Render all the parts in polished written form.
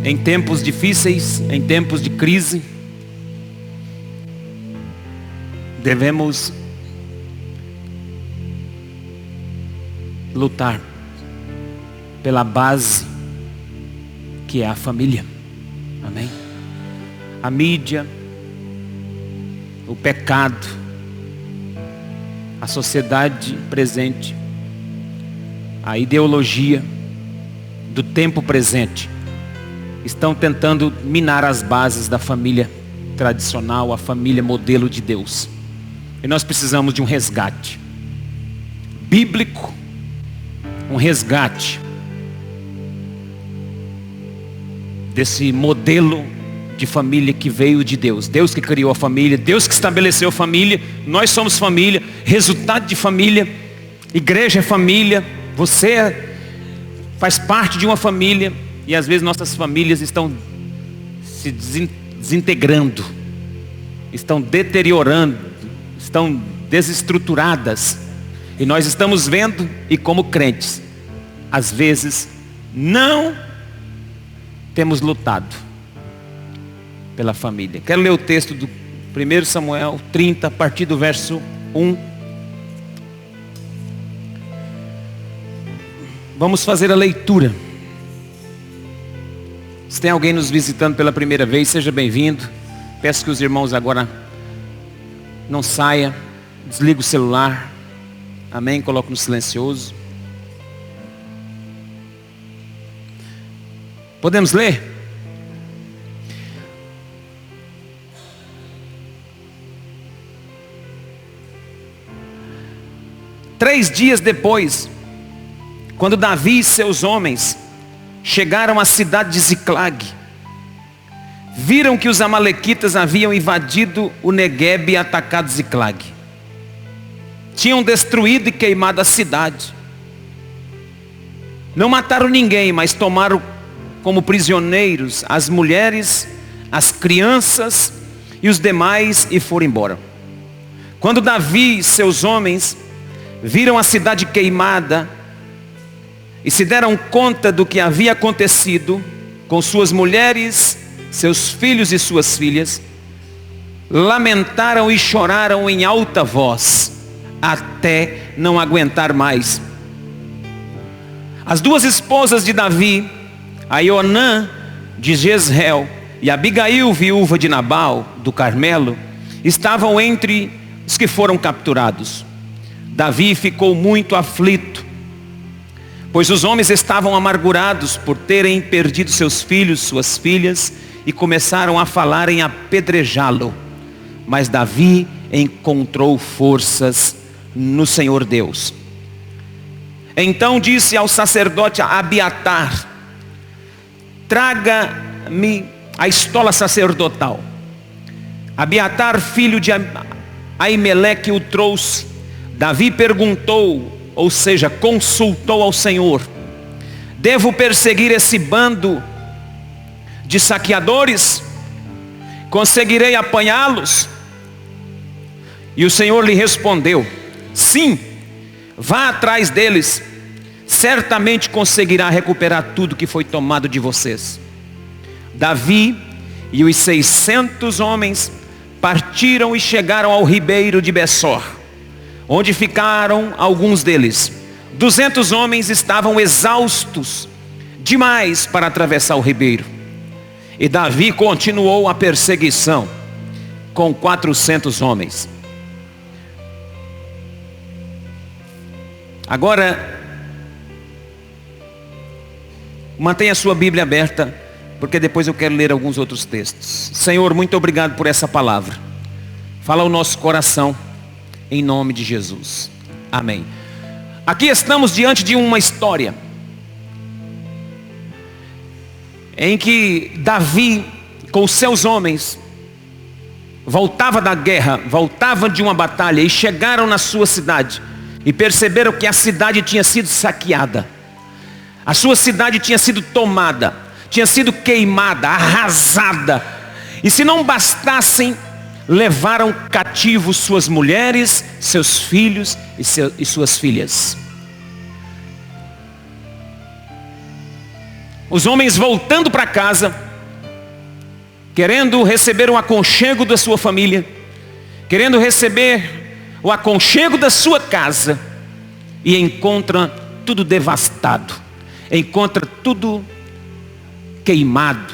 Em tempos difíceis, em tempos de crise, devemos lutar pela base que é a família. Amém? A mídia, o pecado, a sociedade presente, a ideologia do tempo presente estão tentando minar as bases da família tradicional, a família modelo de Deus. E nós precisamos de um resgate bíblico, um resgate desse modelo de família que veio de Deus. Deus que criou a família, Deus que estabeleceu a família. Nós somos família, resultado de família. Igreja é família. Você faz parte de uma família. E às vezes nossas famílias estão se desintegrando, estão deteriorando, estão desestruturadas. E nós estamos vendo, e como crentes, às vezes não temos lutado pela família. Quero ler o texto do 1 Samuel 30, a partir do verso 1. Vamos fazer a leitura. Se tem alguém nos visitando pela primeira vez, seja bem-vindo. Peço que os irmãos agora não saiam, desliga o celular. Amém? Coloque no silencioso. Podemos ler? Três dias depois, quando Davi e seus homens chegaram à cidade de Ziclag, viram que os amalequitas haviam invadido o Neguebe e atacado Ziclag. Tinham destruído e queimado a cidade. Não mataram ninguém, mas tomaram como prisioneiros as mulheres, as crianças e os demais e foram embora. Quando Davi e seus homens viram a cidade queimada e se deram conta do que havia acontecido com suas mulheres, seus filhos e suas filhas, lamentaram e choraram em alta voz, até não aguentar mais. As duas esposas de Davi, a Ionã de Jezreel e Abigail, viúva de Nabal do Carmelo, estavam entre os que foram capturados. Davi ficou muito aflito, pois os homens estavam amargurados por terem perdido seus filhos, suas filhas, e começaram a falar em apedrejá-lo. Mas Davi encontrou forças no Senhor Deus. Então disse ao sacerdote Abiatar: traga-me a estola sacerdotal. Abiatar, filho de Aimeleque, o trouxe. Davi perguntou, ou seja, consultou ao Senhor: devo perseguir esse bando de saqueadores? Conseguirei apanhá-los? E o Senhor lhe respondeu: sim, vá atrás deles, certamente conseguirá recuperar tudo que foi tomado de vocês. Davi e os 600 homens partiram e chegaram ao ribeiro de Bessor, onde ficaram alguns deles. 200 homens estavam exaustos demais para atravessar o ribeiro. E Davi continuou a perseguição com 400 homens. Agora, mantenha a sua Bíblia aberta, porque depois eu quero ler alguns outros textos. Senhor, muito obrigado por essa palavra. Fala ao nosso coração, em nome de Jesus. Amém. Aqui estamos diante de uma história em que Davi, com os seus homens, voltava da guerra, voltava de uma batalha e chegaram na sua cidade e perceberam que a cidade tinha sido saqueada. A sua cidade tinha sido tomada, tinha sido queimada, arrasada. E se não bastassem, levaram cativos suas mulheres, seus filhos e suas filhas. Os homens voltando para casa, querendo receber o aconchego da sua família, querendo receber o aconchego da sua casa, e encontra tudo devastado, encontra tudo queimado,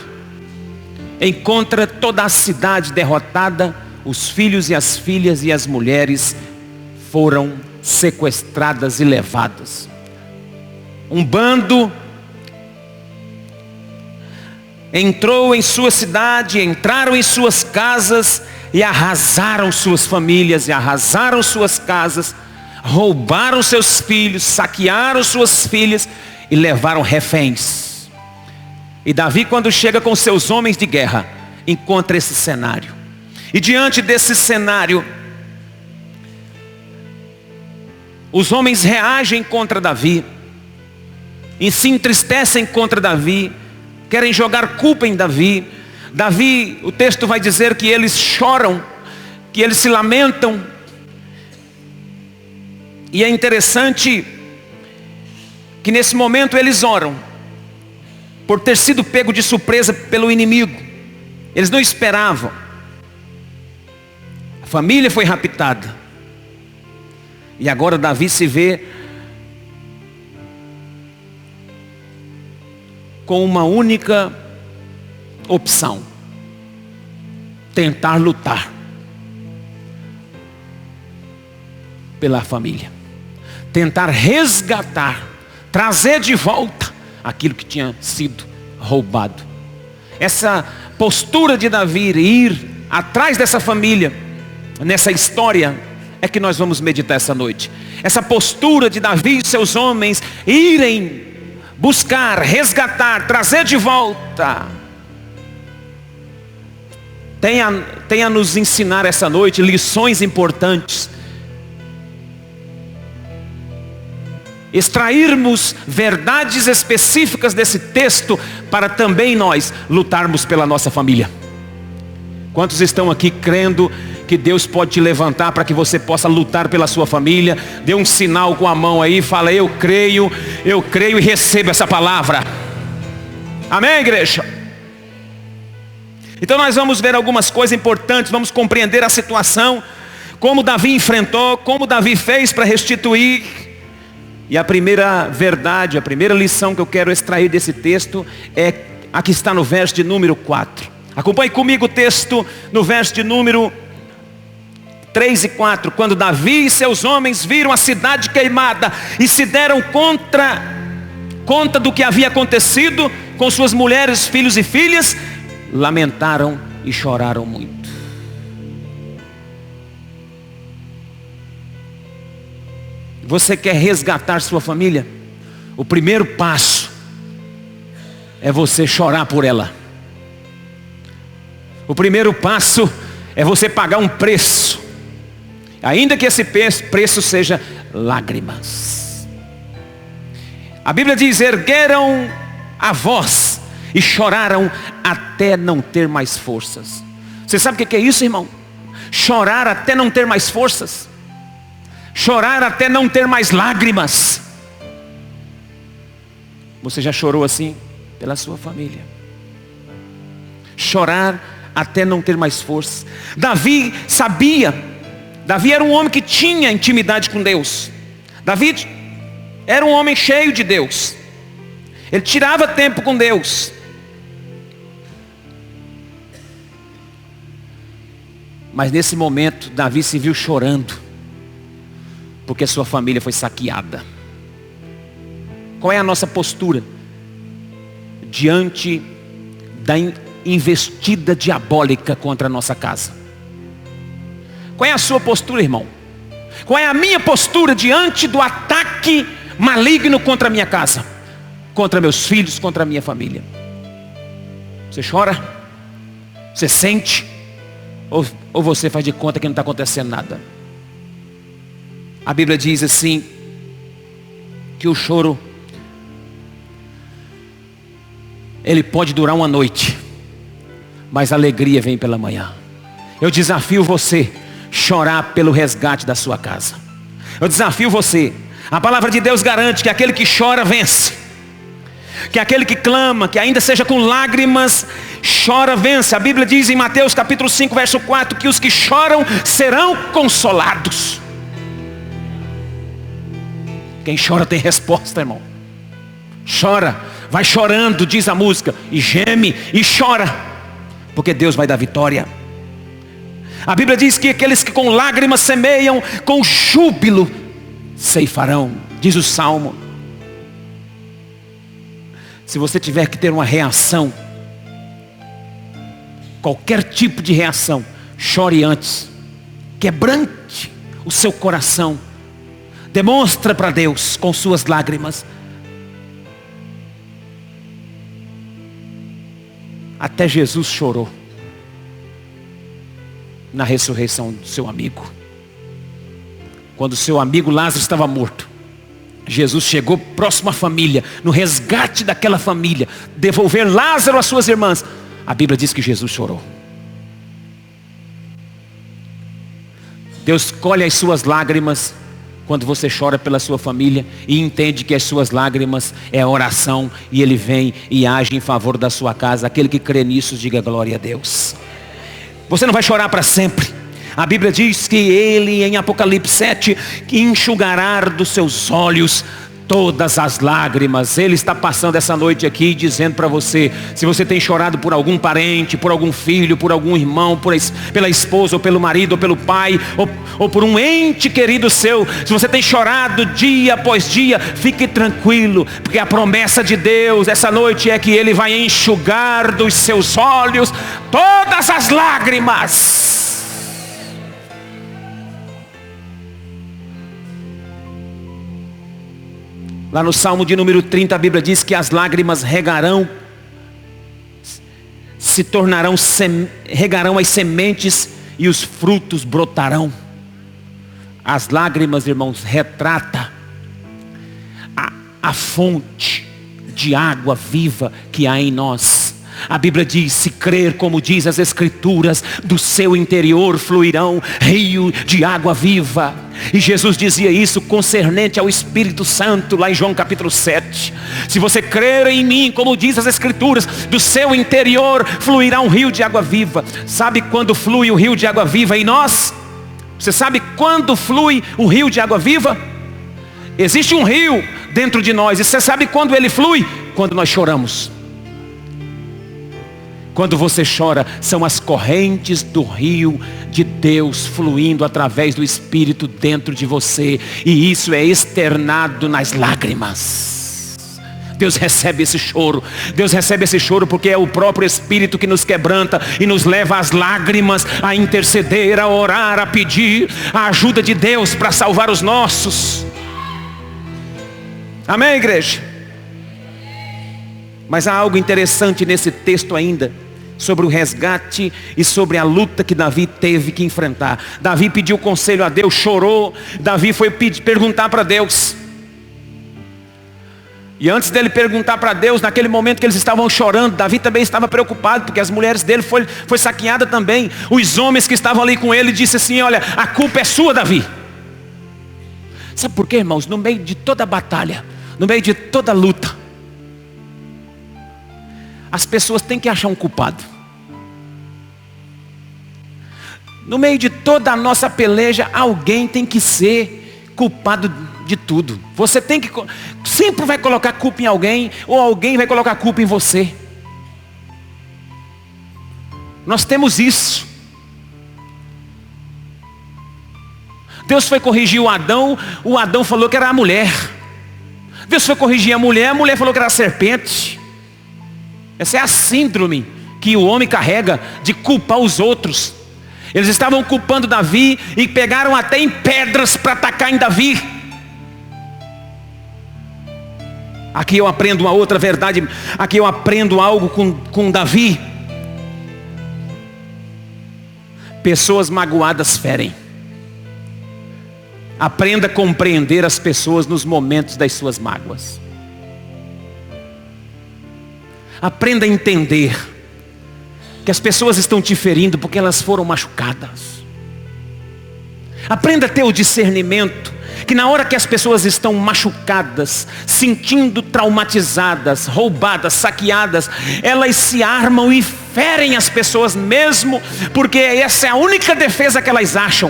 encontra toda a cidade derrotada, os filhos e as filhas e as mulheres foram sequestradas e levadas. Um bando entrou em sua cidade, entraram em suas casas e arrasaram suas famílias, e arrasaram suas casas, roubaram seus filhos, saquearam suas filhas e levaram reféns. E Davi, quando chega com seus homens de guerra, encontra esse cenário. E diante desse cenário, os homens reagem contra Davi, e se entristecem contra Davi, querem jogar culpa em Davi. Davi, o texto vai dizer que eles choram, que eles se lamentam. E é interessante que nesse momento eles oram, por ter sido pego de surpresa pelo inimigo. Eles não esperavam. A família foi raptada. E agora Davi se vê com uma única opção: tentar lutar pela família, tentar resgatar, trazer de volta aquilo que tinha sido roubado. Essa postura de Davi ir atrás dessa família, nessa história, é que nós vamos meditar essa noite. Essa postura de Davi e seus homens irem buscar, resgatar, trazer de volta, tem a nos ensinar essa noite lições importantes. Extrairmos verdades específicas desse texto para também nós lutarmos pela nossa família. Quantos estão aqui crendo que Deus pode te levantar para que você possa lutar pela sua família? Dê um sinal com a mão aí, fala: eu creio e recebo essa palavra. Amém, igreja? Então nós vamos ver algumas coisas importantes, vamos compreender a situação, como Davi enfrentou, como Davi fez para restituir. E a primeira verdade, a primeira lição que eu quero extrair desse texto é a que está no verso de número 4. Acompanhe comigo o texto no verso de número 3 e 4. Quando Davi e seus homens viram a cidade queimada e se deram conta do que havia acontecido com suas mulheres, filhos e filhas, lamentaram e choraram muito. Você quer resgatar sua família? O primeiro passo é você chorar por ela. O primeiro passo é você pagar um preço, ainda que esse preço seja lágrimas. A Bíblia diz: ergueram a voz e choraram até não ter mais forças. Você sabe o que é isso, irmão? Chorar até não ter mais forças. Chorar até não ter mais lágrimas. Você já chorou assim pela sua família? Chorar até não ter mais forças. Davi sabia. Davi era um homem que tinha intimidade com Deus. Davi era um homem cheio de Deus. Ele tirava tempo com Deus. Mas nesse momento Davi se viu chorando, porque sua família foi saqueada. Qual é a nossa postura diante da investida diabólica contra a nossa casa? Qual é a sua postura, irmão? Qual é a minha postura diante do ataque maligno contra a minha casa, contra meus filhos, contra a minha família? Você chora? Você sente? Ou você faz de conta que não está acontecendo nada? A Bíblia diz assim, que o choro, ele pode durar uma noite, mas a alegria vem pela manhã. Eu desafio você a chorar pelo resgate da sua casa. Eu desafio você. A palavra de Deus garante que aquele que chora vence. que aquele que clama, que ainda seja com lágrimas, chora, vence. A Bíblia diz em Mateus capítulo 5, verso 4, que os que choram serão consolados. Quem chora tem resposta, irmão. Chora, vai chorando, diz a música, e geme e chora, porque Deus vai dar vitória. A Bíblia diz que aqueles que com lágrimas semeiam, com júbilo ceifarão, diz o Salmo. Se você tiver que ter uma reação, qualquer tipo de reação, chore antes, quebrante o seu coração, demonstra para Deus com suas lágrimas. Até Jesus chorou na ressurreição do seu amigo. Quando seu amigo Lázaro estava morto, Jesus chegou próximo à família, no resgate daquela família, devolver Lázaro às suas irmãs. A Bíblia diz que Jesus chorou. Deus colhe as suas lágrimas quando você chora pela sua família e entende que as suas lágrimas é oração, e Ele vem e age em favor da sua casa. Aquele que crê nisso, diga glória a Deus. Você não vai chorar para sempre. A Bíblia diz que Ele, em Apocalipse 7, enxugará dos seus olhos todas as lágrimas. Ele está passando essa noite aqui dizendo para você, se você tem chorado por algum parente, por algum filho, por algum irmão, pela esposa, ou pelo marido, ou pelo pai, ou por um ente querido seu, se você tem chorado dia após dia, fique tranquilo, porque a promessa de Deus essa noite é que Ele vai enxugar dos seus olhos todas as lágrimas. Lá no Salmo de número 30, a Bíblia diz que as lágrimas regarão as sementes e os frutos brotarão. As lágrimas, irmãos, retrata a fonte de água viva que há em nós. A Bíblia diz, se crer como diz as Escrituras, do seu interior fluirão rio de água viva. E Jesus dizia isso concernente ao Espírito Santo, lá em João capítulo 7. Se você crer em mim, como diz as Escrituras, do seu interior fluirá um rio de água viva. Sabe quando flui o rio de água viva em nós? Você sabe quando flui o rio de água viva? Existe um rio dentro de nós, e você sabe quando ele flui? Quando nós choramos. Quando você chora, são as correntes do rio de Deus fluindo através do Espírito dentro de você, e isso é externado nas lágrimas. Deus recebe esse choro. Deus recebe esse choro porque é o próprio Espírito que nos quebranta e nos leva às lágrimas, a interceder, a orar, a pedir a ajuda de Deus para salvar os nossos. Amém, igreja? Mas há algo interessante nesse texto ainda, sobre o resgate e sobre a luta que Davi teve que enfrentar. Davi pediu conselho a Deus, chorou. Davi foi perguntar para Deus. E antes dele perguntar para Deus, naquele momento que eles estavam chorando, Davi também estava preocupado, porque as mulheres dele foi saqueada também. Os homens que estavam ali com ele disse assim: olha, a culpa é sua, Davi. Sabe por quê, irmãos? No meio de toda a batalha, no meio de toda a luta, as pessoas têm que achar um culpado. No meio de toda a nossa peleja, alguém tem que ser culpado de tudo. Você tem que, sempre vai colocar culpa em alguém, ou alguém vai colocar culpa em você. Nós temos isso. Deus foi corrigir o Adão falou que era a mulher. Deus foi corrigir a mulher falou que era a serpente. Essa é a síndrome que o homem carrega de culpar os outros. Eles estavam culpando Davi e pegaram até em pedras para atacar em Davi. Aqui eu aprendo uma outra verdade. Aqui eu aprendo algo com Davi. Pessoas magoadas ferem. Aprenda a compreender as pessoas nos momentos das suas mágoas. Aprenda a entender que as pessoas estão te ferindo porque elas foram machucadas. Aprenda a ter o discernimento que na hora que as pessoas estão machucadas, sentindo traumatizadas, roubadas, saqueadas, elas se armam e ferem as pessoas mesmo, porque essa é a única defesa que elas acham.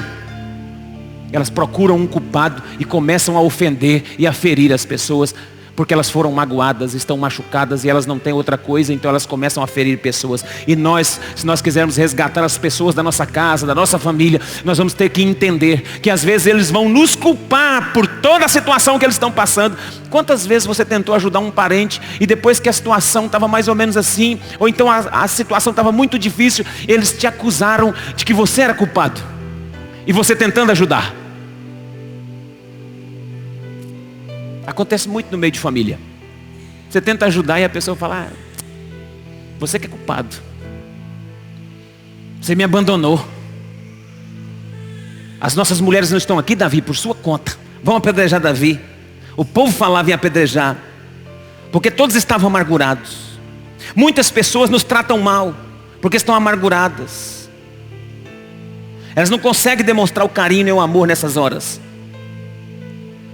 Elas procuram um culpado e começam a ofender e a ferir as pessoas, porque elas foram magoadas, estão machucadas e elas não têm outra coisa, então elas começam a ferir pessoas. E nós, se nós quisermos resgatar as pessoas da nossa casa, da nossa família, nós vamos ter que entender que às vezes eles vão nos culpar por toda a situação que eles estão passando. Quantas vezes você tentou ajudar um parente e depois que a situação estava mais ou menos assim, ou então a situação estava muito difícil, eles te acusaram de que você era culpado, e você tentando ajudar? Acontece muito no meio de família. Você tenta ajudar e a pessoa fala: você que é culpado, você me abandonou. As nossas mulheres não estão aqui, Davi, por sua conta. Vão apedrejar Davi. O povo falava em apedrejar, porque todos estavam amargurados. Muitas pessoas nos tratam mal porque estão amarguradas. Elas não conseguem demonstrar o carinho e o amor nessas horas.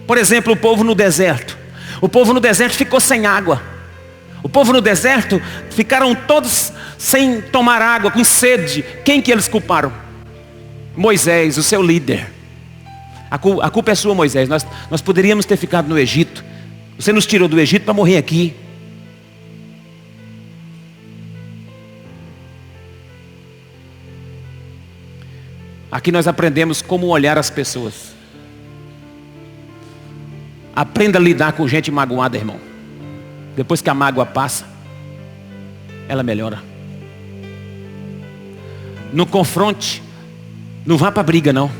Por exemplo, o povo no deserto. O povo no deserto ficou sem água. O povo no deserto ficaram todos sem tomar água, com sede. Quem que eles culparam? Moisés, o seu líder. A culpa é sua, Moisés. Nós poderíamos ter ficado no Egito. Você nos tirou do Egito para morrer aqui. Aqui nós aprendemos como olhar as pessoas. Aprenda a lidar com gente magoada, irmão. Depois que a mágoa passa, ela melhora. Não confronte. Não vá para a briga, não.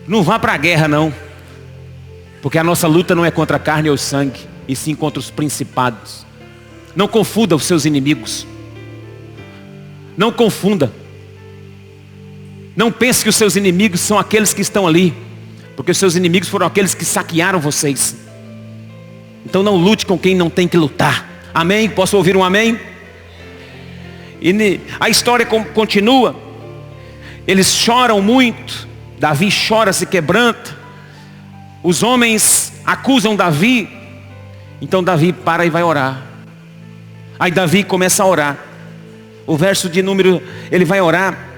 Não vá para a guerra, não. Porque a nossa luta não é contra a carne ou o sangue, e sim contra os principados. Não confunda os seus inimigos. Não confunda. Não pense que os seus inimigos são aqueles que estão ali, porque os seus inimigos foram aqueles que saquearam vocês. Então não lute com quem não tem que lutar. Amém? Posso ouvir um amém? E a história continua. Eles choram muito. Davi chora, se quebranta. Os homens acusam Davi. Então Davi para e vai orar. Aí Davi começa a orar. O verso de número, ele vai orar.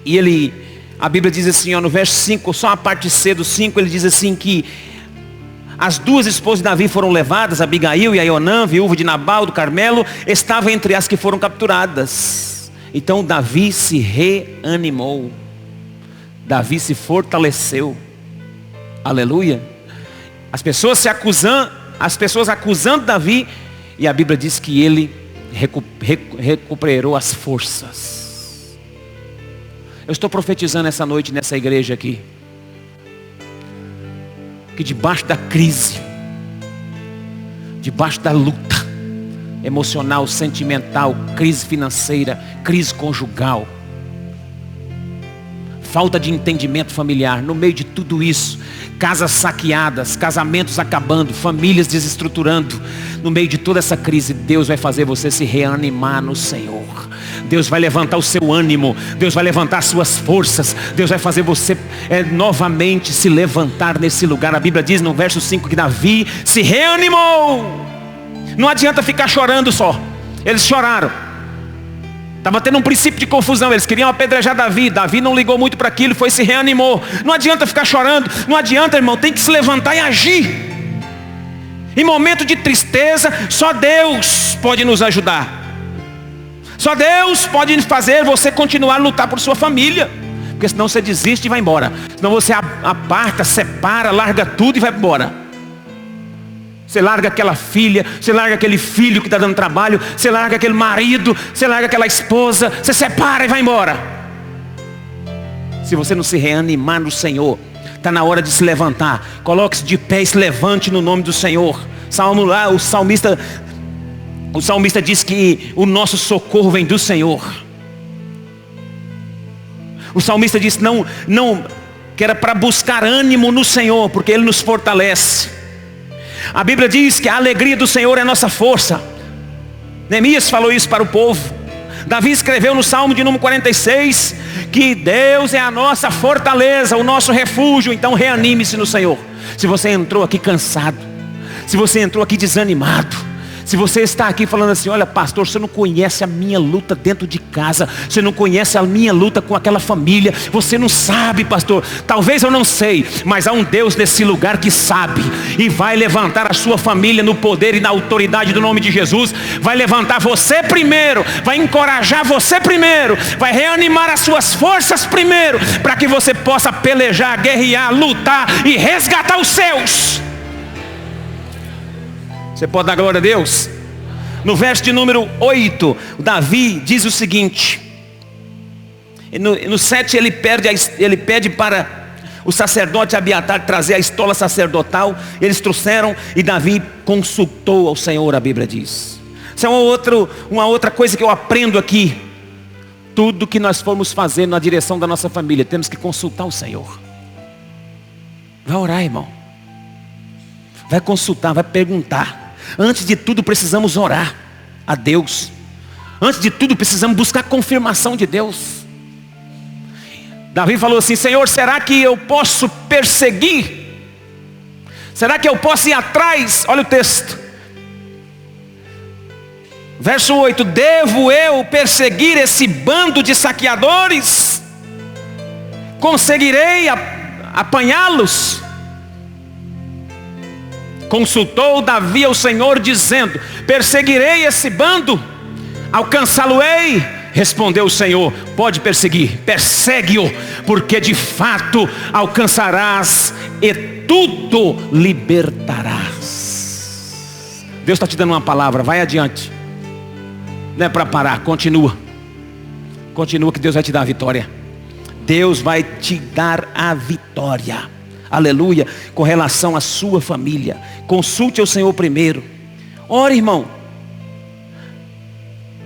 E a Bíblia diz assim, no verso 5, só a parte C do 5, ele diz assim que as duas esposas de Davi foram levadas, Abigail e Aionã, viúva de Nabal do Carmelo, estavam entre as que foram capturadas. Então Davi se reanimou. Davi se fortaleceu. Aleluia. As pessoas acusando Davi, e a Bíblia diz que ele recuperou as forças. Eu estou profetizando essa noite nessa igreja aqui, que debaixo da crise, debaixo da luta emocional, sentimental, crise financeira, crise conjugal, falta de entendimento familiar, no meio de tudo isso, casas saqueadas, casamentos acabando, famílias desestruturando, no meio de toda essa crise, Deus vai fazer você se reanimar no Senhor. Deus vai levantar o seu ânimo, Deus vai levantar as suas forças, Deus vai fazer você novamente se levantar nesse lugar. A Bíblia diz no verso 5 que Davi se reanimou. Não adianta ficar chorando só. Eles choraram. Estava tendo um princípio de confusão. Eles queriam apedrejar Davi. Davi não ligou muito para aquilo, foi e se reanimou. Não adianta ficar chorando. Não adianta, irmão, tem que se levantar e agir. Em momento de tristeza, só Deus pode nos ajudar. Só Deus pode fazer você continuar a lutar por sua família. Porque senão você desiste e vai embora. Senão você aparta, separa, larga tudo e vai embora. Você larga aquela filha, você larga aquele filho que está dando trabalho, você larga aquele marido, você larga aquela esposa, você separa e vai embora. Se você não se reanimar no Senhor, está na hora de se levantar. Coloque-se de pé e se levante no nome do Senhor. O salmista diz que o nosso socorro vem do Senhor. O salmista disse que era para buscar ânimo no Senhor, porque Ele nos fortalece. A Bíblia diz que a alegria do Senhor é a nossa força. Neemias falou isso para o povo. Davi escreveu no Salmo de número 46, que Deus é a nossa fortaleza, o nosso refúgio. Então reanime-se no Senhor. Se você entrou aqui cansado, se você entrou aqui desanimado, se você está aqui falando assim: olha pastor, você não conhece a minha luta dentro de casa, você não conhece a minha luta com aquela família, você não sabe pastor. Talvez eu não sei, mas há um Deus nesse lugar que sabe, e vai levantar a sua família no poder e na autoridade do nome de Jesus. Vai levantar você primeiro, vai encorajar você primeiro, vai reanimar as suas forças primeiro, para que você possa pelejar, guerrear, lutar e resgatar os seus. Você pode dar glória a Deus? No verso de número 8, Davi diz o seguinte. No 7 ele pede para o sacerdote Abiatar trazer a estola sacerdotal. Eles trouxeram e Davi consultou ao Senhor, a Bíblia diz. Isso é uma outra coisa que eu aprendo aqui. Tudo que nós formos fazer na direção da nossa família, temos que consultar o Senhor. Vai orar, irmão. Vai consultar, vai perguntar. Antes de tudo precisamos orar a Deus. Antes de tudo precisamos buscar confirmação de Deus. Davi falou assim: Senhor, será que eu posso perseguir? Será que eu posso ir atrás? Olha o texto. Verso 8: devo eu perseguir esse bando de saqueadores? Conseguirei apanhá-los? Consultou Davi ao Senhor dizendo: perseguirei esse bando? Alcançá-lo-ei? Respondeu o Senhor: pode perseguir, persegue-o, porque de fato alcançarás e tudo libertarás. Deus está te dando uma palavra, vai adiante. Não é para parar, continua. Continua que Deus vai te dar a vitória. Deus vai te dar a vitória. Aleluia. Com relação à sua família, consulte ao Senhor primeiro. Ore, irmão.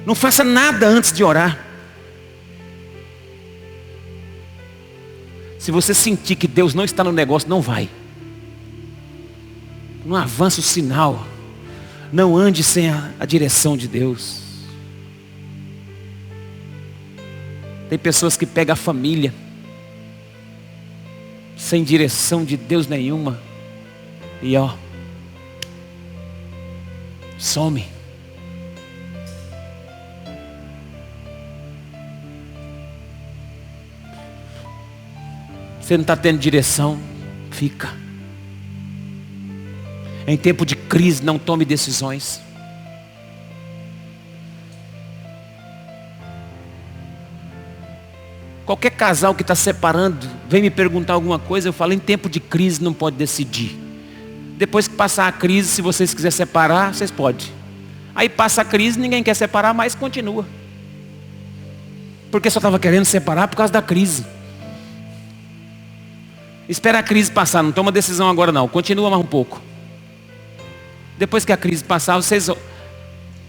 Não faça nada antes de orar. Se você sentir que Deus não está no negócio, não vai. Não avança o sinal. Não ande sem a direção de Deus. Tem pessoas que pegam a família sem direção de Deus nenhuma, e some. Você não está tendo direção, fica. Em tempo de crise, não tome decisões. Qualquer casal que está separando, vem me perguntar alguma coisa, eu falo: em tempo de crise não pode decidir. Depois que passar a crise, se vocês quiserem separar, vocês podem. Aí passa a crise, ninguém quer separar, mas continua. Porque só estava querendo separar por causa da crise. Espera a crise passar, não toma decisão agora não, continua mais um pouco. Depois que a crise passar, vocês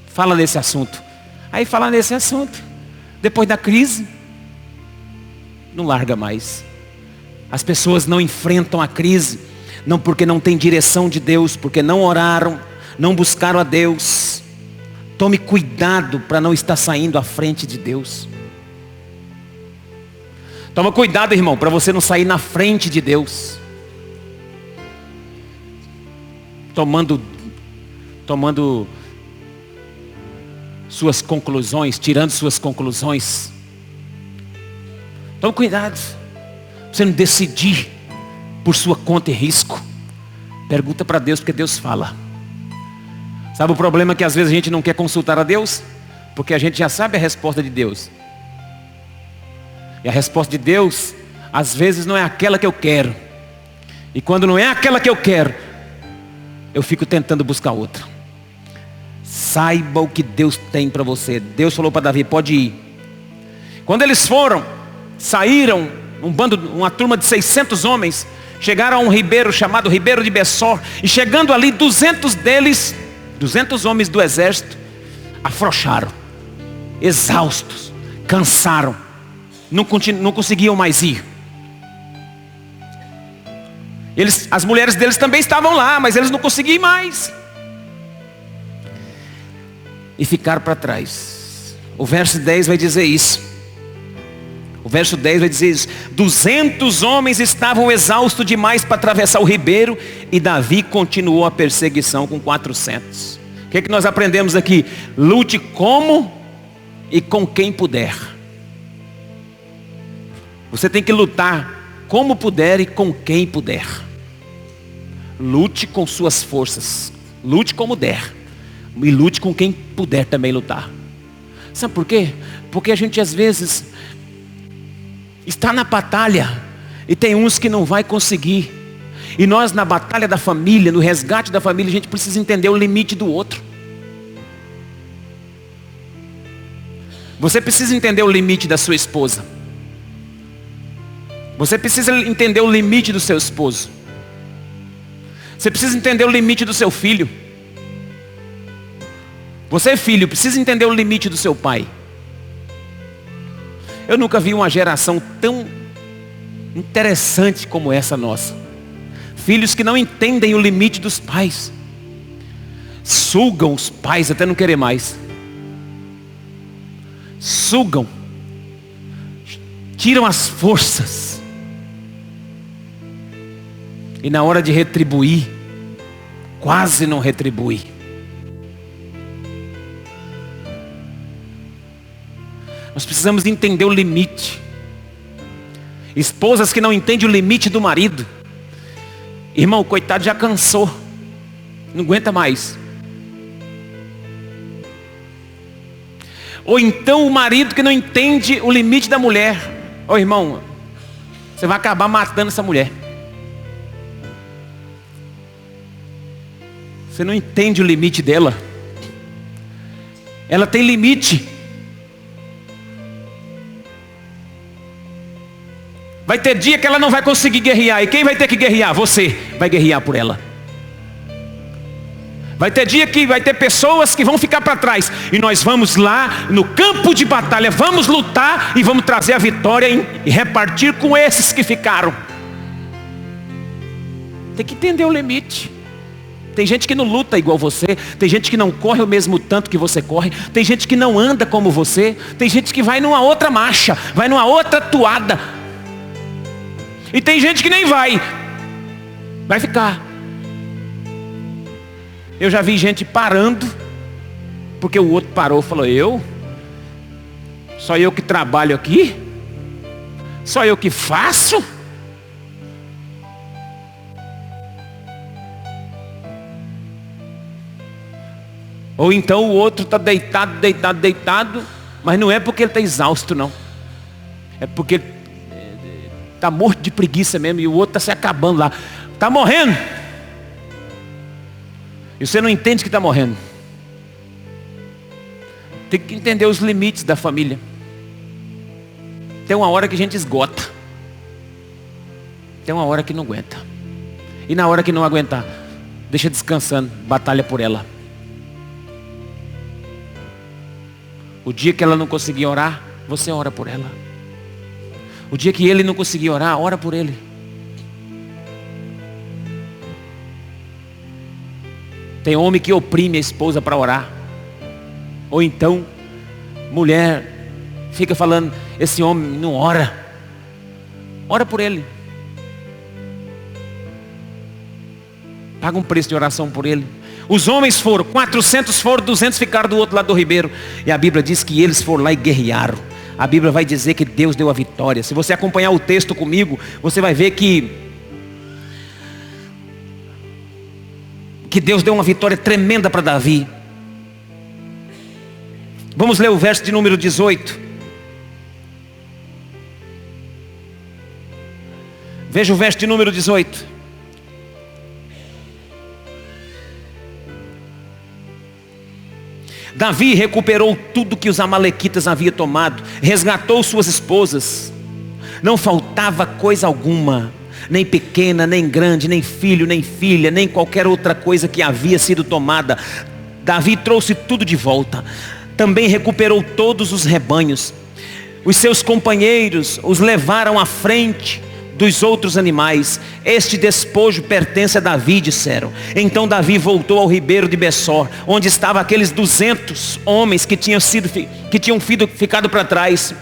falam nesse assunto. Aí fala nesse assunto. Depois da crise, não larga mais. As pessoas não enfrentam a crise, não porque não tem direção de Deus, porque não oraram, não buscaram a Deus. Tome cuidado para não estar saindo à frente de Deus. Toma cuidado, irmão, para você não sair na frente de Deus, tomando suas conclusões, tirando suas conclusões. Tome cuidado, para você não decidir por sua conta e risco. Pergunta para Deus, porque Deus fala. Sabe o problema? Que às vezes a gente não quer consultar a Deus, porque a gente já sabe a resposta de Deus. E a resposta de Deus, às vezes não é aquela que eu quero. E quando não é aquela que eu quero, eu fico tentando buscar outra. Saiba o que Deus tem para você. Deus falou para Davi: pode ir. Quando eles saíram, uma turma de 600 homens, chegaram a um ribeiro chamado Ribeiro de Bessor. E chegando ali, 200 homens do exército, afrouxaram, exaustos, cansaram. Não conseguiam mais ir. As mulheres deles também estavam lá, mas eles não conseguiam mais. E ficaram para trás. O verso 10 vai dizer isso. O verso 10 vai dizer isso. 200 homens estavam exaustos demais para atravessar o ribeiro, e Davi continuou a perseguição com 400. O que é que nós aprendemos aqui? Lute como e com quem puder. Você tem que lutar como puder e com quem puder. Lute com suas forças. Lute como der. E lute com quem puder também lutar. Sabe por quê? Porque a gente às vezes está na batalha e tem uns que não vai conseguir. E nós, na batalha da família, no resgate da família, a gente precisa entender o limite do outro. Você precisa entender o limite da sua esposa. Você precisa entender o limite do seu esposo. Você precisa entender o limite do seu filho. Você, filho, precisa entender o limite do seu pai. Eu nunca vi uma geração tão interessante como essa nossa. Filhos que não entendem o limite dos pais. Sugam os pais até não querer mais. Sugam. Tiram as forças. E na hora de retribuir, quase não retribui. Nós precisamos entender o limite. Esposas que não entendem o limite do marido. Irmão, coitado, já cansou. Não aguenta mais. Ou então o marido que não entende o limite da mulher. Ô irmão, você vai acabar matando essa mulher. Você não entende o limite dela. Ela tem limite. Vai ter dia que ela não vai conseguir guerrear. E quem vai ter que guerrear? Você vai guerrear por ela. Vai ter dia que vai ter pessoas que vão ficar para trás. E nós vamos lá no campo de batalha. Vamos lutar e vamos trazer a vitória e repartir com esses que ficaram. Tem que entender o limite. Tem gente que não luta igual você. Tem gente que não corre o mesmo tanto que você corre. Tem gente que não anda como você. Tem gente que vai numa outra marcha. Vai numa outra toada. E tem gente que nem vai. Vai ficar. Eu já vi gente parando porque o outro parou e falou: só eu que trabalho aqui? Só eu que faço? Ou então o outro está deitado, mas não é porque ele está exausto, não. É porque ele está morto de preguiça mesmo, e o outro está se acabando lá. Está morrendo. E você não entende que está morrendo. Tem que entender os limites da família. Tem uma hora que a gente esgota. Tem uma hora que não aguenta. E na hora que não aguentar, deixa descansando, batalha por ela. O dia que ela não conseguir orar, você ora por ela. O dia que ele não conseguir orar, ora por ele. Tem homem que oprime a esposa para orar. Ou então, mulher fica falando: esse homem não ora. Ora por ele. Paga um preço de oração por ele. Os homens foram, 400 foram, 200 ficaram do outro lado do ribeiro. E a Bíblia diz que eles foram lá e guerrearam. A Bíblia vai dizer que Deus deu a vitória. Se você acompanhar o texto comigo, você vai ver que Deus deu uma vitória tremenda para Davi. Vamos ler o verso de número 18. Veja o verso de número 18. Davi recuperou tudo que os amalequitas haviam tomado, resgatou suas esposas. Não faltava coisa alguma, nem pequena, nem grande, nem filho, nem filha, nem qualquer outra coisa que havia sido tomada. Davi trouxe tudo de volta. Também recuperou todos os rebanhos. Os seus companheiros os levaram à frente dos outros animais. Este despojo pertence a Davi, disseram. Então Davi voltou ao ribeiro de Bessor, onde estavam aqueles 200 homens que tinham ficado para trás,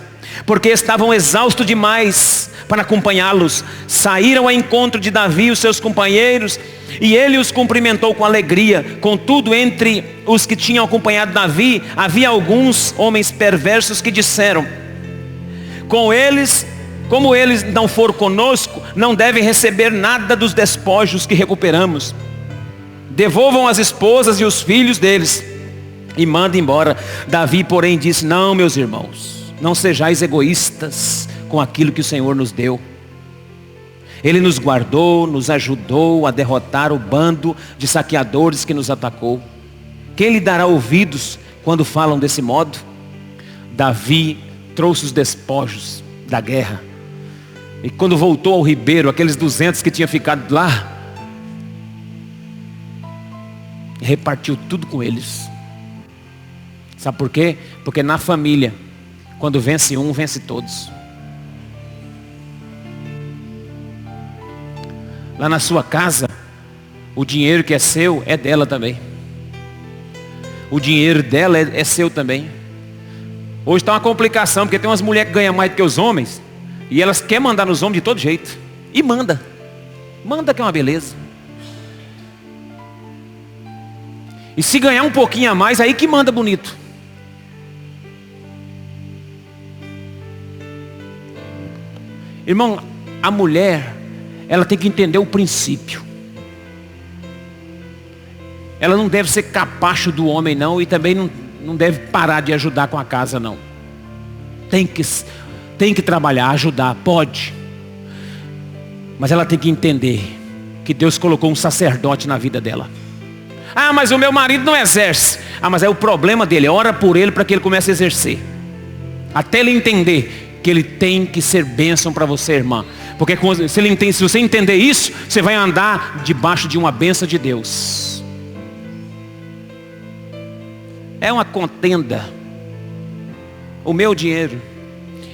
porque estavam exaustos demais para acompanhá-los. Saíram ao encontro de Davi e os seus companheiros, e ele os cumprimentou com alegria. Contudo, entre os que tinham acompanhado Davi, havia alguns homens perversos que disseram: como eles não foram conosco, não devem receber nada dos despojos que recuperamos. Devolvam as esposas e os filhos deles e mandem embora. Davi, porém, disse: não, meus irmãos, não sejais egoístas com aquilo que o Senhor nos deu. Ele nos guardou, nos ajudou a derrotar o bando de saqueadores que nos atacou. Quem lhe dará ouvidos quando falam desse modo? Davi trouxe os despojos da guerra, e quando voltou ao ribeiro, aqueles 200 que tinham ficado lá, repartiu tudo com eles. Sabe por quê? Porque na família, quando vence um, vence todos. Lá na sua casa, o dinheiro que é seu é dela também. O dinheiro dela é seu também. Hoje está uma complicação, porque tem umas mulheres que ganham mais do que os homens, e elas querem mandar nos homens de todo jeito. E manda que é uma beleza. E se ganhar um pouquinho a mais, aí que manda bonito. Irmão, a mulher, ela tem que entender o princípio. Ela não deve ser capacho do homem não, e também não deve parar de ajudar com a casa não. Tem que trabalhar, ajudar, pode. Mas ela tem que entender que Deus colocou um sacerdote na vida dela. Ah, mas o meu marido não exerce. Ah, mas é o problema dele, ora por ele para que ele comece a exercer. Até ele entender que ele tem que ser bênção para você, irmã. Porque se você entender isso, você vai andar debaixo de uma bênção de Deus. É uma contenda. O meu dinheiro,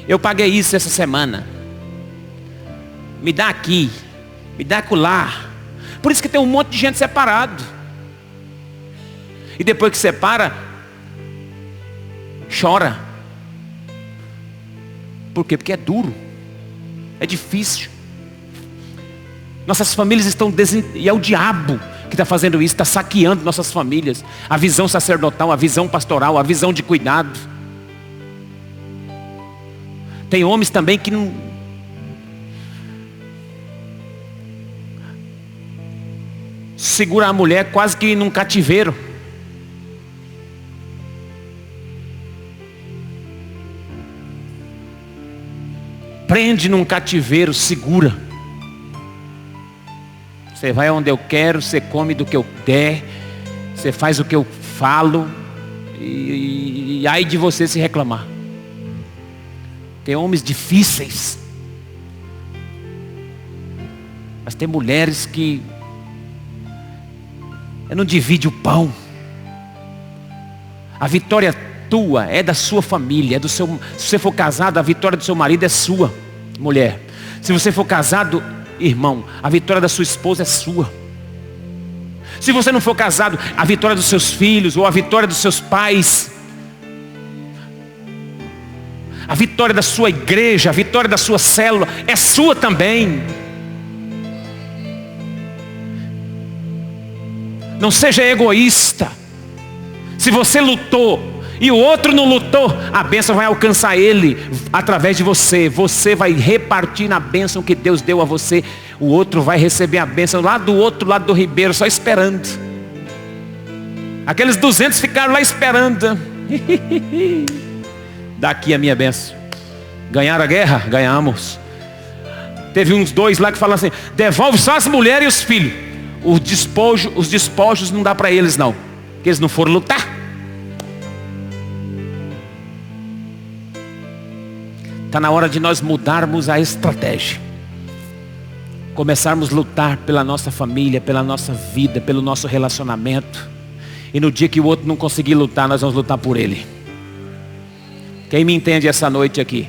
eu paguei isso essa semana. Me dá aqui, me dá acolá. Por isso que tem um monte de gente separado. E depois que separa, chora. Por quê? Porque é duro, é difícil. Nossas famílias estão e é o diabo que está fazendo isso, está saqueando nossas famílias. A visão sacerdotal, a visão pastoral, a visão de cuidado. Tem homens também que não... segura a mulher quase que num cativeiro. Prende num cativeiro, segura. Você vai onde eu quero, você come do que eu der, você faz o que eu falo, e ai de você se reclamar. Tem homens difíceis, mas tem mulheres que não divide o pão. A vitória tua é da sua família, é do seu. Se você for casado, a vitória do seu marido é sua, mulher. Se você for casado, irmão, a vitória da sua esposa é sua. Se você não for casado, a vitória dos seus filhos ou a vitória dos seus pais, a vitória da sua igreja, a vitória da sua célula é sua também. Não seja egoísta. Se você lutou e o outro não lutou, a bênção vai alcançar ele através de você. Você vai repartir na bênção que Deus deu a você. O outro vai receber a bênção lá do outro lado do ribeiro, só esperando. Aqueles 200 ficaram lá esperando. Daqui a minha bênção. Ganharam a guerra? Ganhamos. Teve uns 2 lá que falaram assim: devolve só as mulheres e os filhos. Os despojos não dá para eles não, porque eles não foram lutar. Está na hora de nós mudarmos a estratégia. Começarmos a lutar pela nossa família, pela nossa vida, pelo nosso relacionamento. E no dia que o outro não conseguir lutar, nós vamos lutar por ele. Quem me entende essa noite aqui?